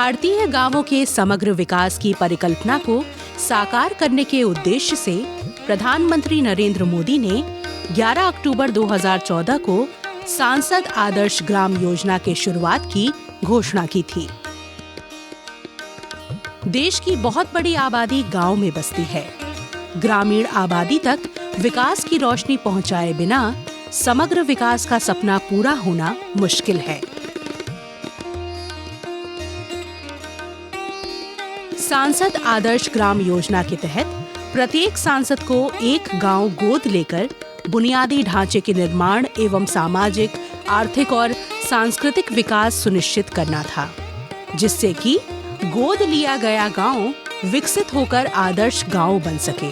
भारतीय गांवों के समग्र विकास की परिकल्पना को साकार करने के उद्देश्य से प्रधानमंत्री नरेंद्र मोदी ने 11 अक्टूबर 2014 को सांसद आदर्श ग्राम योजना के शुरुआत की घोषणा की थी। देश की बहुत बड़ी आबादी गांव में बसती है। ग्रामीण आबादी तक विकास की रोशनी पहुंचाए बिना समग्र विकास का सपना पूरा होना मुश्किल है। सांसद आदर्श ग्राम योजना के तहत प्रत्येक सांसद को एक गांव गोद लेकर बुनियादी ढांचे के निर्माण एवं सामाजिक, आर्थिक और सांस्कृतिक विकास सुनिश्चित करना था, जिससे कि गोद लिया गया गांव विकसित होकर आदर्श गांव बन सके।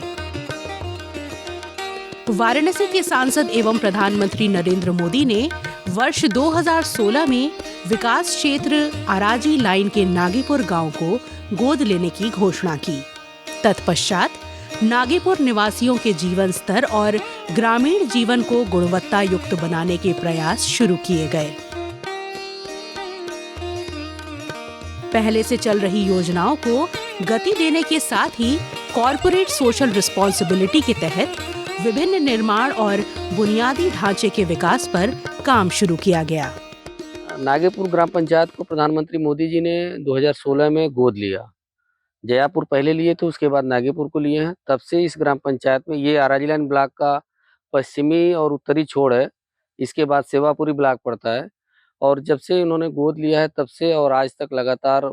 वाराणसी के सांसद एवं प्रधानमंत्री नरेंद्र मोदी ने वर्ष 2016 में विकास क्षेत्र आराजी लाइन के नागीपुर गांव को गोद लेने की घोषणा की। तत्पश्चात नागीपुर निवासियों के जीवन स्तर और ग्रामीण जीवन को गुणवत्ता युक्त बनाने के प्रयास शुरू किए गए। पहले से चल रही योजनाओं को गति देने के साथ ही कॉर्पोरेट सोशल रिस्पॉन्सिबिलिटी के तहत विभिन्न निर्माण और बुनियादी ढांचे के विकास पर काम शुरू किया गया। नागीपुर ग्राम पंचायत को प्रधानमंत्री मोदी जी ने 2016 में गोद लिया। जयापुर पहले लिए थे, उसके बाद नागीपुर को लिए हैं। तब से इस ग्राम पंचायत में ये आराजी लाइन ब्लॉक का पश्चिमी और उत्तरी छोर है। इसके बाद सेवापुरी ब्लॉक पड़ता है। और जब से इन्होंने गोद लिया है तब से और आज तक लगातार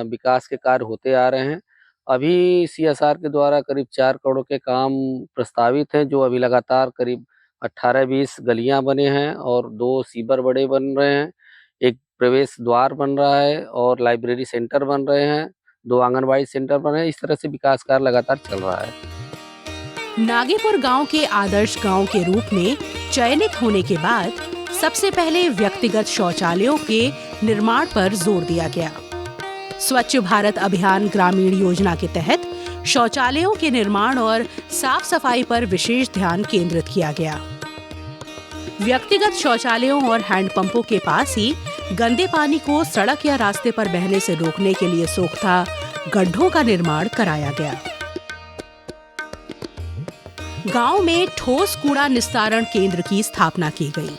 विकास के कार्य होते आ रहे हैं। अभी सीएसआर के द्वारा करीब 4 करोड़ के काम प्रस्तावित हैं, जो अभी लगातार करीब 18-20 गलियां बने हैं और 2 सीवर बड़े बन रहे हैं, एक प्रवेश द्वार बन रहा है और लाइब्रेरी सेंटर बन रहे हैं, 2 आंगनबाड़ी सेंटर बने हैं। इस तरह से विकास कार्य लगातार चल रहा है। नागीपुर गांव के आदर्श गांव के रूप में चयनित होने के बाद सबसे पहले व्यक्तिगत शौचालयों के निर्माण पर जोर दिया गया। स्वच्छ भारत अभियान ग्रामीण योजना के तहत शौचालयों के निर्माण और साफ सफाई पर विशेष ध्यान केंद्रित किया गया। व्यक्तिगत शौचालयों और हैंडपंपों के पास ही गंदे पानी को सड़क या रास्ते पर बहने से रोकने के लिए सोख्ता गड्ढों का निर्माण कराया गया। गांव में ठोस कूड़ा निस्तारण केंद्र की स्थापना की गई।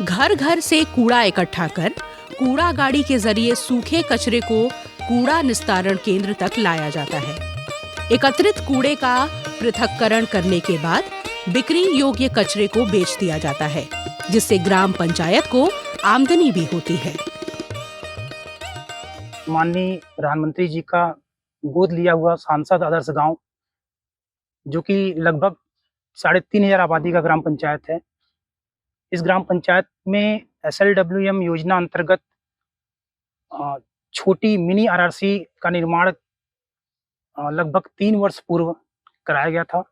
घर घर से कूड़ा इकट्ठा कर कूड़ा गाड़ी के जरिए सूखे कचरे को कूड़ा निस्तारण केंद्र तक लाया जाता है। एकत्रित कूड़े का पृथक्करण करने के बाद बिक्री योग्य कचरे को बेच दिया जाता है, जिससे ग्राम पंचायत को आमदनी भी होती है। माननीय प्रधानमंत्री जी का गोद लिया हुआ सांसद आदर्श गांव, जो कि लगभग 3500 आबादी का ग्राम पंचायत है। इस ग्राम पंचायत में SLWM योजना अंतर्गत छोटी मिनी RRC का निर्माण लगभग 3 वर्ष पूर्व कराया गया था।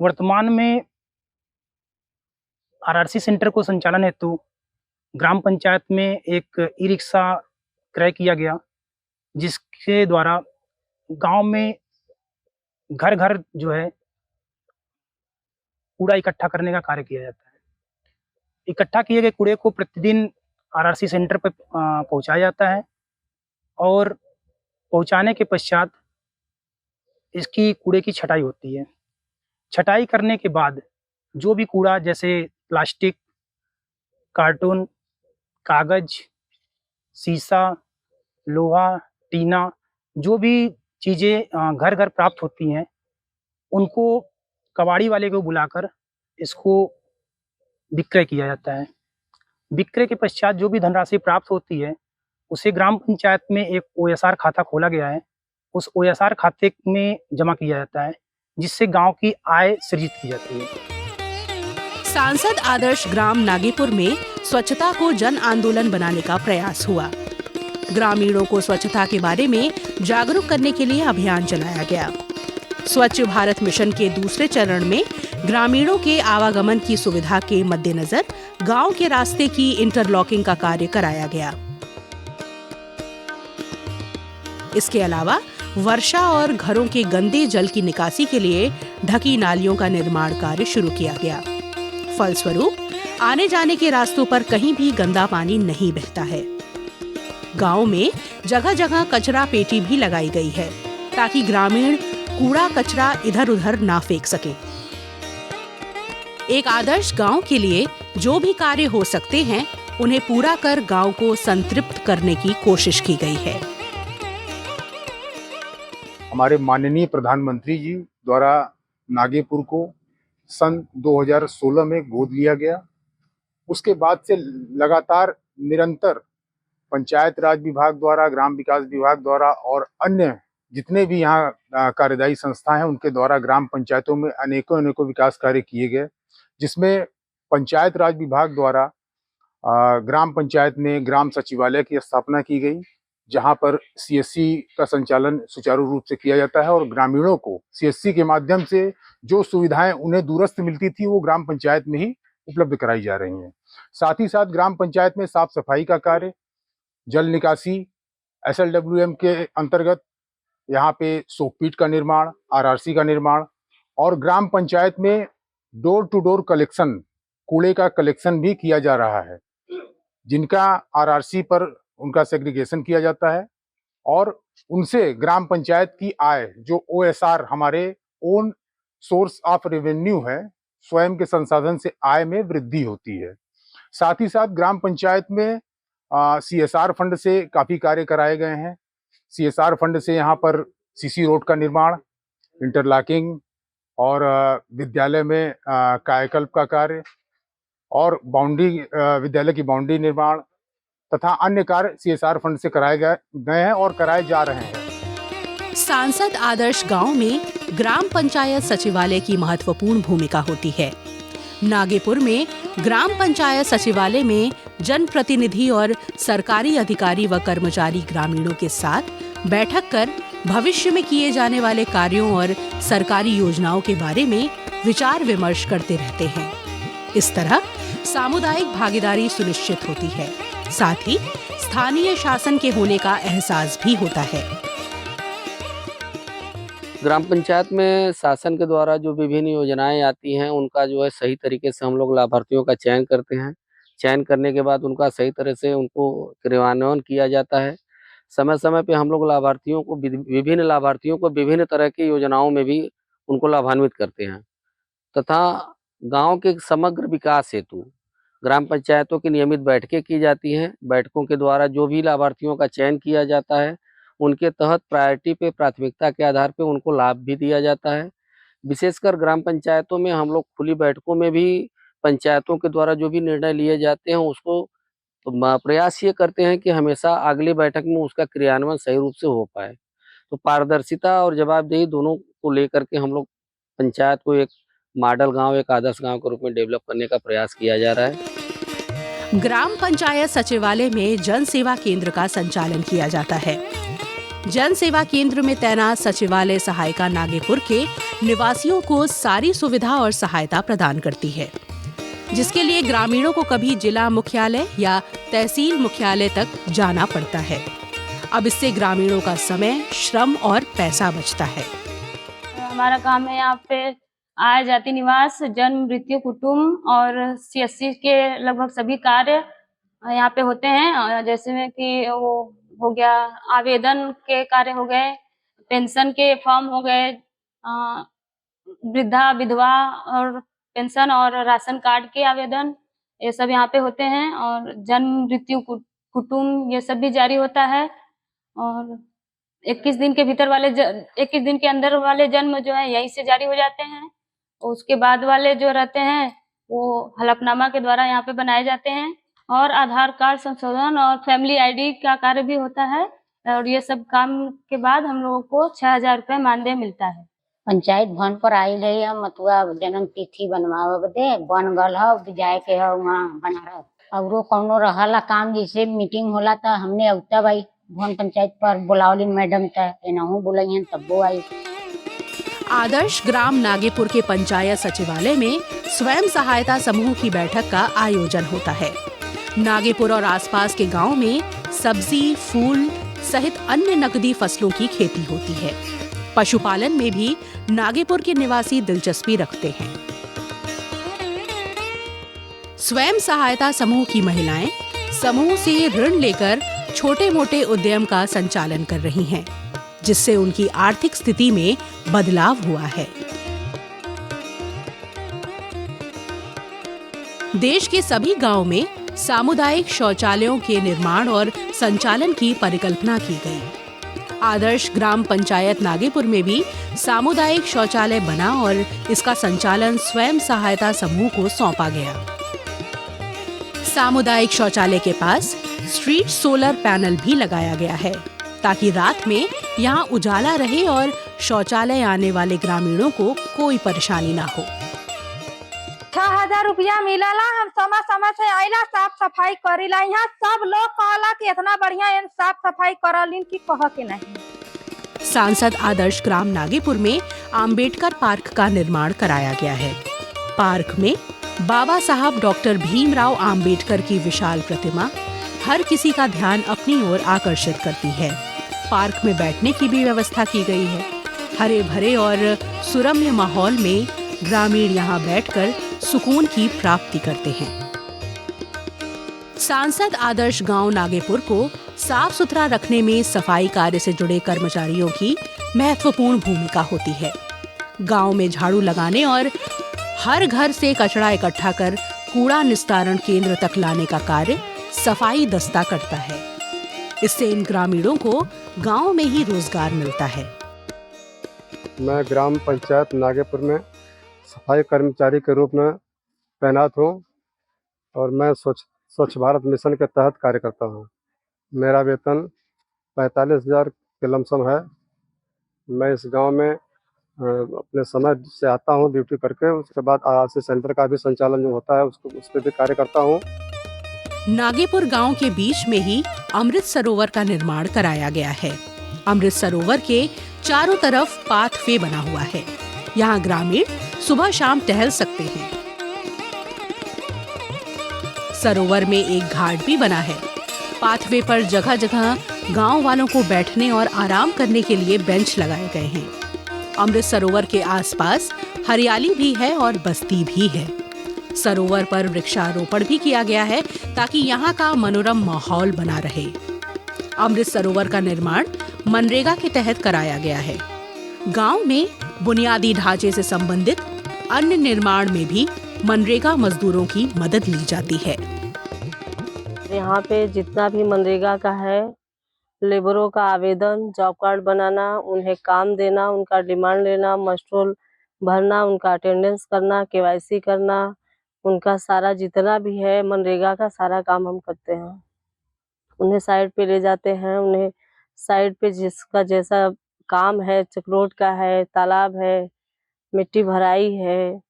वर्तमान में RRC सेंटर को संचालन हेतु ग्राम पंचायत में एक ई-रिक्शा क्रय किया गया, जिसके द्वारा गांव में घर घर जो है कूड़ा इकट्ठा करने का कार्य किया जाता है। इकट्ठा किए गए कूड़े को प्रतिदिन RRC सेंटर पर पहुंचाया जाता है और पहुंचाने के पश्चात इसकी कूड़े की छटाई होती है। छटाई करने के बाद जो भी कूड़ा, जैसे प्लास्टिक, कार्टून, कागज, शीशा, लोहा, टीना, जो भी चीज़ें घर घर प्राप्त होती हैं, उनको कबाड़ी वाले को बुलाकर इसको विक्रय किया जाता है। विक्रय के पश्चात जो भी धनराशि प्राप्त होती है, उसे ग्राम पंचायत में एक OSR खाता खोला गया है। उस OSR खाते में जमा किया जाता है, जिससे गांव की आय सृजित की जाती है। सांसद आदर्श ग्राम नागीपुर में स्वच्छता को जन आंदोलन बनाने का प्रयास हुआ। ग्रामीणों को स्वच्छता के बारे में जागरूक करने के लिए अभियान चलाया गया। स्वच्छ भारत मिशन के दूसरे चरण में ग्रामीणों के आवागमन की सुविधा के मद्देनजर गांव के रास्ते की इंटरलॉकिंग का कार्य कराया गया। इसके अलावा वर्षा और घरों के गंदे जल की निकासी के लिए ढकी नालियों का निर्माण कार्य शुरू किया गया। फलस्वरूप आने जाने के रास्तों पर कहीं भी गंदा पानी नहीं बहता है। गांव में जगह जगह कचरा पेटी भी लगाई गई है ताकि ग्रामीण कूड़ा कचरा इधर उधर ना फेंक सके। एक आदर्श गांव के लिए जो भी कार्य हो सकते हैं उन्हें पूरा कर गांव को संतृप्त करने की कोशिश की गई है। हमारे माननीय प्रधानमंत्री जी द्वारा नागेपुर को सन 2016 में गोद लिया गया। उसके बाद से लगातार निरंतर पंचायत राज विभाग द्वारा, ग्राम विकास विभाग द्वारा और अन्य जितने भी यहाँ कार्यदायी संस्था हैं उनके द्वारा ग्राम पंचायतों में अनेकों विकास कार्य किए गए, जिसमें पंचायत राज विभाग द्वारा ग्राम पंचायत में ग्राम सचिवालय की स्थापना की गई, जहां पर सीएससी का संचालन सुचारू रूप से किया जाता है और ग्रामीणों को सीएससी के माध्यम से जो सुविधाएं उन्हें दूरस्थ मिलती थी वो ग्राम पंचायत में ही उपलब्ध कराई जा रही हैं। साथ ही साथ ग्राम पंचायत में साफ सफाई का कार्य, जल निकासी, SLWM के अंतर्गत यहाँ पे सोकपीट का निर्माण, RRC का निर्माण और ग्राम पंचायत में डोर टू डोर कलेक्शन, कूड़े का कलेक्शन भी किया जा रहा है, जिनका RRC पर उनका सेग्रीगेशन किया जाता है और उनसे ग्राम पंचायत की आय जो OSR हमारे ओन सोर्स ऑफ रेवेन्यू है, स्वयं के संसाधन से आय में वृद्धि होती है। साथ ही साथ ग्राम पंचायत में CSR फंड से काफी कार्य कराए गए हैं। CSR फंड से यहाँ पर CC रोड का निर्माण, इंटरलॉकिंग और विद्यालय में कायाकल्प का कार्य और बाउंड्री, विद्यालय की बाउंड्री निर्माण तथा अन्य कार्य CSR फंड से कराए गए हैं और कराए जा रहे हैं। सांसद आदर्श गांव में ग्राम पंचायत सचिवालय की महत्वपूर्ण भूमिका होती है। नागेपुर में ग्राम पंचायत सचिवालय में जनप्रतिनिधि और सरकारी अधिकारी व कर्मचारी ग्रामीणों के साथ बैठक कर भविष्य में किए जाने वाले कार्यों और सरकारी योजनाओं के बारे में विचार विमर्श करते रहते हैं। इस तरह सामुदायिक भागीदारी सुनिश्चित होती है, साथ ही स्थानीय शासन के होने का एहसास भी होता है। ग्राम पंचायत में शासन के द्वारा जो विभिन्न योजनाएं आती हैं उनका जो है सही तरीके से हम लोग लाभार्थियों का चयन करते हैं। चयन करने के बाद उनका सही तरह से उनको क्रियान्वयन किया जाता है। समय समय पे हम लोग लाभार्थियों को विभिन्न तरह की योजनाओं में भी उनको लाभान्वित करते हैं तथा गांव के समग्र विकास हेतु ग्राम पंचायतों की नियमित बैठकें की जाती हैं। बैठकों के द्वारा जो भी लाभार्थियों का चयन किया जाता है उनके तहत प्रायोरिटी पे, प्राथमिकता के आधार पे उनको लाभ भी दिया जाता है। विशेषकर ग्राम पंचायतों में हम लोग खुली बैठकों में भी पंचायतों के द्वारा जो भी निर्णय लिए जाते हैं उसको प्रयास ये करते हैं कि हमेशा अगली बैठक में उसका क्रियान्वयन सही रूप से हो पाए। तो पारदर्शिता और जवाबदेही दोनों को लेकर के हम लोग पंचायत को एक मॉडल गांव, एक आदर्श गांव के रूप में डेवलप करने का प्रयास किया जा रहा है। ग्राम पंचायत सचिवालय में जन सेवा केंद्र का संचालन किया जाता है। जन सेवा केंद्र में तैनात सचिवालय सहायिका नागेपुर के निवासियों को सारी सुविधा और सहायता प्रदान करती है, जिसके लिए ग्रामीणों को कभी जिला मुख्यालय या तहसील मुख्यालय तक जाना पड़ता है। अब इससे ग्रामीणों का समय, श्रम और पैसा बचता है। हमारा काम है यहाँ पे आय जाति निवास, जन्म, मृत्यु, कुटुम्ब और CSC के लगभग सभी कार्य यहाँ पे होते हैं। जैसे में कि वो हो गया, आवेदन के कार्य हो गए, पेंशन के फॉर्म हो गए, वृद्धा विधवा और पेंशन और राशन कार्ड के आवेदन, ये सब यहाँ पे होते हैं। और जन्म, मृत्यु, कुटुम्ब ये सब भी जारी होता है। और 21 दिन के भीतर वाले 21 दिन के अंदर वाले जन्म जो है यहीं से जारी हो जाते हैं। उसके बाद वाले जो रहते हैं वो हलफनामा के द्वारा यहाँ पे बनाए जाते हैं। और आधार कार्ड संशोधन और फैमिली ID का कार्य भी होता है। और ये सब काम के बाद हम लोगों को 6000 रुपये मानदेय मिलता है। पंचायत भवन पर आई है मतुआ जन्म तिथि बनवावे बदे बन गल है, जाए के है वहाँ बनारस। और कौनो रहला काम, जैसे मीटिंग होला तो हमने औता भाई भवन पंचायत पर बुलावली मैडम तहु बुलाई तब्बो आई। आदर्श ग्राम नागेपुर के पंचायत सचिवालय में स्वयं सहायता समूह की बैठक का आयोजन होता है। नागेपुर और आसपास के गांव में सब्जी, फूल सहित अन्य नकदी फसलों की खेती होती है। पशुपालन में भी नागेपुर के निवासी दिलचस्पी रखते हैं। स्वयं सहायता समूह की महिलाएं समूह से ऋण लेकर छोटे मोटे उद्यम का संचालन कर रही हैं, जिससे उनकी आर्थिक स्थिति में बदलाव हुआ है। देश के सभी गांव में सामुदायिक शौचालयों के निर्माण और संचालन की परिकल्पना की गई। आदर्श ग्राम पंचायत नागेपुर में भी सामुदायिक शौचालय बना और इसका संचालन स्वयं सहायता समूह को सौंपा गया। सामुदायिक शौचालय के पास स्ट्रीट सोलर पैनल भी लगाया गया है, ताकि रात में यहाँ उजाला रहे और शौचालय आने वाले ग्रामीणों को कोई परेशानी ना हो। 6,000 रुपया मिलला। हम समय समय से आइला, साफ सफाई करीला। यहाँ सब लोग कहला कि इतना बढ़िया साफ सफाई करलिन कि कह के नहीं। सांसद आदर्श ग्राम नागेपुर में आम्बेडकर पार्क का निर्माण कराया गया है। पार्क में बाबा साहब डॉक्टर भीमराव आम्बेडकर की विशाल प्रतिमा हर किसी का ध्यान अपनी ओर आकर्षित करती है। पार्क में बैठने की भी व्यवस्था की गई है। हरे भरे और सुरम्य माहौल में ग्रामीण यहाँ बैठकर सुकून की प्राप्ति करते हैं। सांसद आदर्श गांव नागेपुर को साफ सुथरा रखने में सफाई कार्य से जुड़े कर्मचारियों की महत्वपूर्ण भूमिका होती है। गांव में झाड़ू लगाने और हर घर से कचरा इकट्ठा कर कूड़ा निस्तारण केंद्र तक लाने का कार्य सफाई दस्ता करता है। इससे इन ग्रामीणों को गांव में ही रोजगार मिलता है। मैं ग्राम पंचायत नागेपुर में सफाई कर्मचारी के रूप में तैनात हूँ और मैं स्वच्छ भारत मिशन के तहत कार्य करता हूँ। मेरा वेतन 45,000 के लमसम है। मैं इस गांव में अपने समय से आता हूँ ड्यूटी करके। उसके बाद आरआरसी सेंटर का भी संचालन जो होता है उस पर भी कार्य करता हूँ। नागेपुर गांव के बीच में ही अमृत सरोवर का निर्माण कराया गया है। अमृत सरोवर के चारों तरफ पाथवे बना हुआ है। यहाँ ग्रामीण सुबह शाम टहल सकते हैं। सरोवर में एक घाट भी बना है। पाथवे पर जगह जगह गांव वालों को बैठने और आराम करने के लिए बेंच लगाए गए हैं। अमृत सरोवर के आसपास हरियाली भी है और बस्ती भी है। सरोवर पर वृक्षारोपण भी किया गया है ताकि यहाँ का मनोरम माहौल बना रहे। अमृत सरोवर का निर्माण मनरेगा के तहत कराया गया है। गांव में बुनियादी ढांचे से संबंधित अन्य निर्माण में भी मनरेगा मजदूरों की मदद ली जाती है। यहाँ पे जितना भी मनरेगा का है, लेबरों का आवेदन, जॉब कार्ड बनाना, उन्हें काम देना, उनका डिमांड लेना, मस्ट्रोल भरना, उनका अटेंडेंस करना, केवाईसी करना, उनका सारा जितना भी है मनरेगा का सारा काम हम करते हैं। उन्हें साइड पे ले जाते हैं। उन्हें साइड पे जिसका जैसा काम है, चक्रोट का है, तालाब है, मिट्टी भराई है,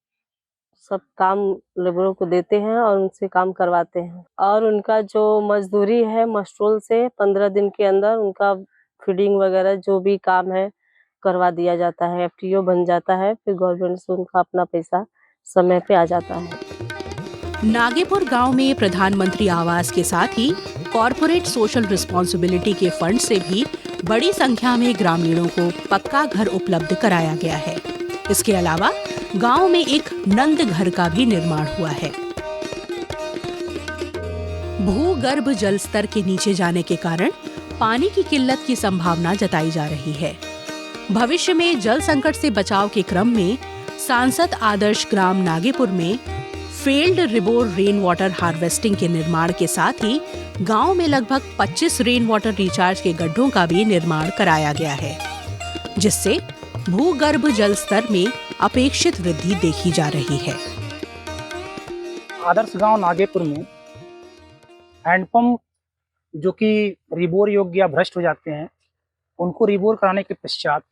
सब काम लेबरों को देते हैं और उनसे काम करवाते हैं। और उनका जो मजदूरी है मस्ट्रोल से 15 दिन के अंदर उनका फीडिंग वगैरह जो भी काम है करवा दिया जाता है। एफटीओ बन जाता है। फिर गवर्नमेंट से उनका अपना पैसा समय पे आ जाता है। नागेपुर गांव में प्रधानमंत्री आवास के साथ ही कॉर्पोरेट सोशल रिस्पॉन्सिबिलिटी के फंड से भी बड़ी संख्या में ग्रामीणों को पक्का घर उपलब्ध कराया गया है। इसके अलावा गांव में एक नंद घर का भी निर्माण हुआ है। भूगर्भ जल स्तर के नीचे जाने के कारण पानी की किल्लत की संभावना जताई जा रही है। भविष्य में जल संकट से बचाव के क्रम में सांसद आदर्श ग्राम नागेपुर में failed rebore rain water harvesting के निर्माण के साथ ही गांव में लगभग 25 रेन वाटर रिचार्ज के गड्ढों का भी निर्माण कराया गया है, जिससे भूगर्भ जल स्तर में अपेक्षित वृद्धि देखी जा रही है। आदर्श गांव नागेपुर में हैंडपंप जो कि रिबोर योग्य या भ्रष्ट हो जाते हैं, उनको रिबोर कराने के पश्चात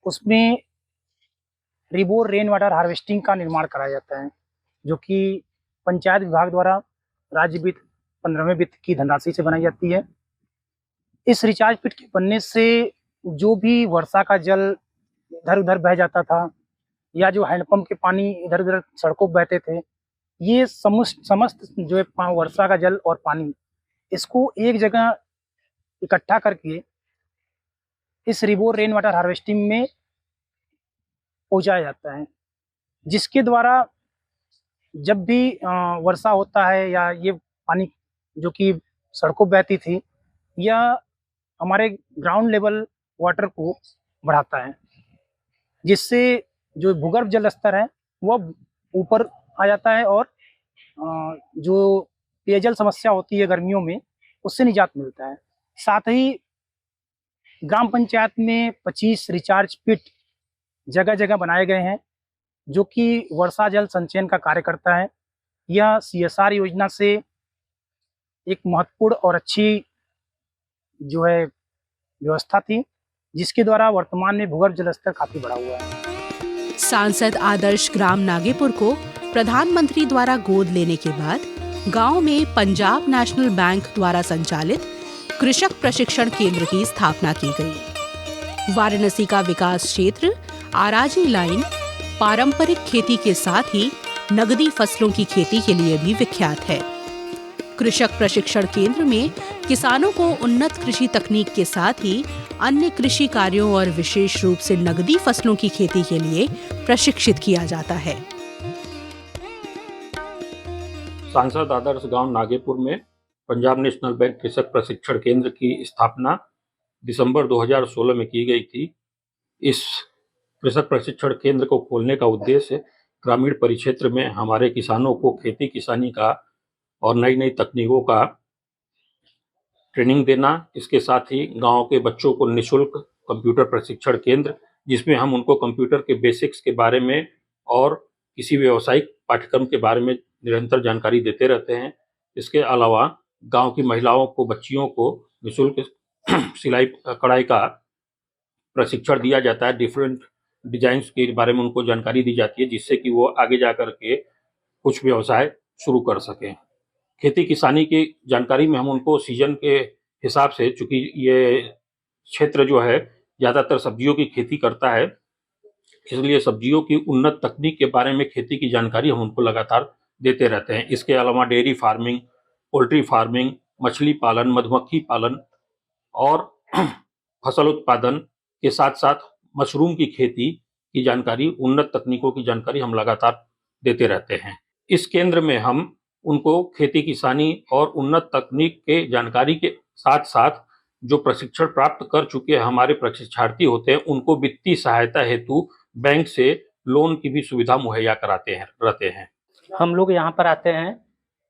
उसमें रिबोर रेन वाटर हार्वेस्टिंग का निर्माण कराया जाता है, जो कि पंचायत विभाग द्वारा राज्य वित्त 15वें वित्त की धनराशि से बनाई जाती है। इस रिचार्ज पिट के बनने से जो भी वर्षा का जल इधर उधर बह जाता था या जो हैंडपंप के पानी इधर उधर सड़कों बहते थे, ये समस्त जो है वर्षा का जल और पानी इसको एक जगह इकट्ठा करके इस रिबोर रेन वाटर हार्वेस्टिंग में पहुंचाया जाता है, जिसके द्वारा जब भी वर्षा होता है या ये पानी जो कि सड़कों बहती थी यह हमारे ग्राउंड लेवल वाटर को बढ़ाता है, जिससे जो भूगर्भ जल स्तर है वह ऊपर आ जाता है और जो पेयजल समस्या होती है गर्मियों में उससे निजात मिलता है। साथ ही ग्राम पंचायत में 25 रिचार्ज पिट जगह जगह बनाए गए हैं जो कि वर्षा जल संचयन का कार्य करता है। यह CSR योजना से एक महत्वपूर्ण और अच्छी जो है व्यवस्था थी, जिसके द्वारा वर्तमान में भूगर्भ जल स्तर काफी बढ़ा हुआ है। सांसद आदर्श ग्राम नागेपुर को प्रधानमंत्री द्वारा गोद लेने के बाद गांव में पंजाब नेशनल बैंक द्वारा संचालित कृषक प्रशिक्षण केंद्र की स्थापना की गई। वाराणसी का विकास क्षेत्र आराजी लाइन पारंपरिक खेती के साथ ही नगदी फसलों की खेती के लिए भी विख्यात है। कृषक प्रशिक्षण केंद्र में किसानों को उन्नत कृषि तकनीक के साथ ही अन्य कृषि कार्यों और विशेष रूप से नगदी फसलों की खेती के लिए प्रशिक्षित किया जाता है। सांसद आदर्श गांव नागेपुर में पंजाब नेशनल बैंक कृषक प्रशिक्षण केंद्र की स्थापना दिसंबर 2016 में की गई थी। इस कृषक प्रशिक्षण केंद्र को खोलने का उद्देश्य ग्रामीण परिक्षेत्र में हमारे किसानों को खेती किसानी का और नई नई तकनीकों का ट्रेनिंग देना, इसके साथ ही गांव के बच्चों को निःशुल्क कंप्यूटर प्रशिक्षण केंद्र, जिसमें हम उनको कंप्यूटर के बेसिक्स के बारे में और किसी व्यावसायिक पाठ्यक्रम के बारे में निरंतर जानकारी देते रहते हैं। इसके अलावा गांव की महिलाओं को, बच्चियों को निःशुल्क सिलाई कढ़ाई का प्रशिक्षण दिया जाता है। डिफरेंट डिजाइन्स के बारे में उनको जानकारी दी जाती है, जिससे कि वो आगे जा कर के कुछ व्यवसाय शुरू कर सकें। खेती किसानी की जानकारी में हम उनको सीजन के हिसाब से, चूंकि ये क्षेत्र जो है ज़्यादातर सब्जियों की खेती करता है, इसलिए सब्जियों की उन्नत तकनीक के बारे में खेती की जानकारी हम उनको लगातार देते रहते हैं। इसके अलावा डेयरी फार्मिंग, पोल्ट्री फार्मिंग, मछली पालन, मधुमक्खी पालन और फसल उत्पादन के साथ साथ मशरूम की खेती की जानकारी, उन्नत तकनीकों की जानकारी हम लगातार देते रहते हैं। इस केंद्र में हम उनको खेती किसानी और उन्नत तकनीक के जानकारी के साथ साथ जो प्रशिक्षण प्राप्त कर चुके हमारे प्रशिक्षार्थी होते हैं, उनको वित्तीय सहायता हेतु बैंक से लोन की भी सुविधा मुहैया कराते रहते हैं। हम लोग यहाँ पर आते हैं,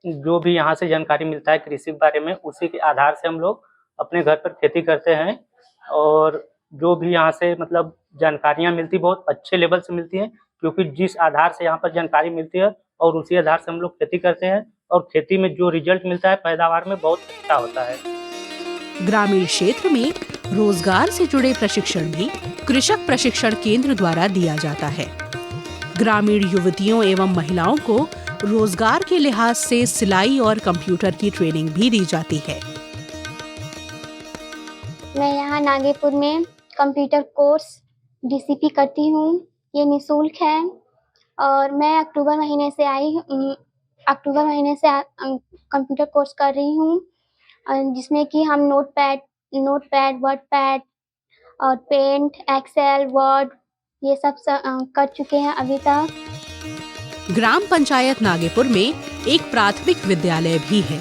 जो भी यहाँ से जानकारी मिलता है कृषि के बारे में, उसी के आधार से हम लोग अपने घर पर खेती करते हैं। और जो भी यहाँ से मतलब जानकारियाँ मिलती बहुत अच्छे लेवल से मिलती हैं, क्योंकि जिस आधार से यहाँ पर जानकारी मिलती है और उसी आधार से हम लोग खेती करते हैं, और खेती में जो रिजल्ट मिलता है पैदावार में बहुत अच्छा होता है। ग्रामीण क्षेत्र में रोजगार से जुड़े प्रशिक्षण भी कृषक प्रशिक्षण केंद्र द्वारा दिया जाता है। ग्रामीण युवतियों एवं महिलाओं को रोजगार के लिहाज से सिलाई और कंप्यूटर की ट्रेनिंग भी दी जाती है। मैं यहाँ नागेपुर में कंप्यूटर कोर्स DCP करती हूँ। ये निःशुल्क है और मैं अक्टूबर महीने से कंप्यूटर कोर्स कर रही हूँ, जिसमें कि हम नोटपैड, वर्डपैड और पेंट, एक्सेल, वर्ड ये सब कर चुके हैं अभी तक। ग्राम पंचायत नागेपुर में एक प्राथमिक विद्यालय भी है।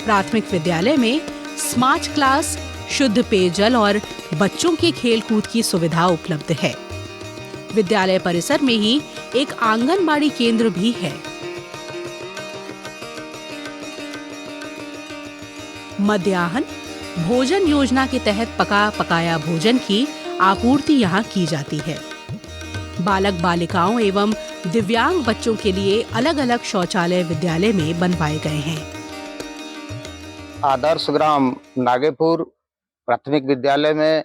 प्राथमिक विद्यालय में स्मार्ट क्लास, शुद्ध पेयजल और बच्चों के खेलकूद की सुविधा उपलब्ध है। विद्यालय परिसर में ही एक आंगनबाड़ी केंद्र भी है। मध्याह्न भोजन योजना के तहत पका पकाया भोजन की आपूर्ति यहाँ की जाती है। बालक बालिकाओं एवं दिव्यांग बच्चों के लिए अलग अलग शौचालय विद्यालय में बनवाए गए हैं। आदर्श ग्राम नागेपुर प्राथमिक विद्यालय में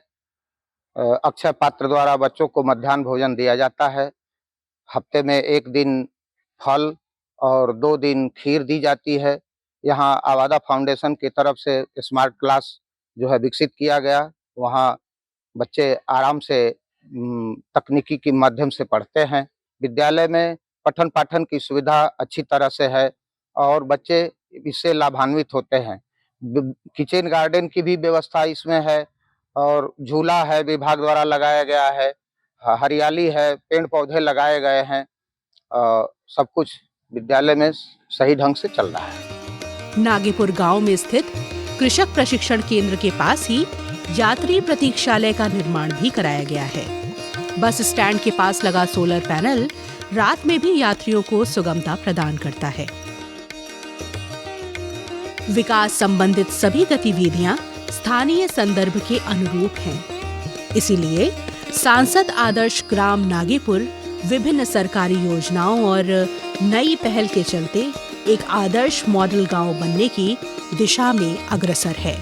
अक्षय पात्र द्वारा बच्चों को मध्याह्न भोजन दिया जाता है। हफ्ते में 1 दिन फल और 2 दिन खीर दी जाती है। यहाँ आवादा फाउंडेशन की तरफ से स्मार्ट क्लास जो है विकसित किया गया। वहाँ बच्चे आराम से तकनीकी के माध्यम से पढ़ते हैं। विद्यालय में पठन पाठन की सुविधा अच्छी तरह से है और बच्चे इससे लाभान्वित होते हैं। किचन गार्डन की भी व्यवस्था इसमें है और झूला है, विभाग द्वारा लगाया गया है, हरियाली है, पेड़ पौधे लगाए गए हैं। सब कुछ विद्यालय में सही ढंग से चल रहा है। नागेपुर गांव में स्थित कृषक प्रशिक्षण केंद्र के पास ही यात्री प्रतीक्षालय का निर्माण भी कराया गया है। बस स्टैंड के पास लगा सोलर पैनल रात में भी यात्रियों को सुगमता प्रदान करता है। विकास संबंधित सभी गतिविधियां स्थानीय संदर्भ के अनुरूप हैं। इसीलिए सांसद आदर्श ग्राम नागेपुर विभिन्न सरकारी योजनाओं और नई पहल के चलते एक आदर्श मॉडल गांव बनने की दिशा में अग्रसर है।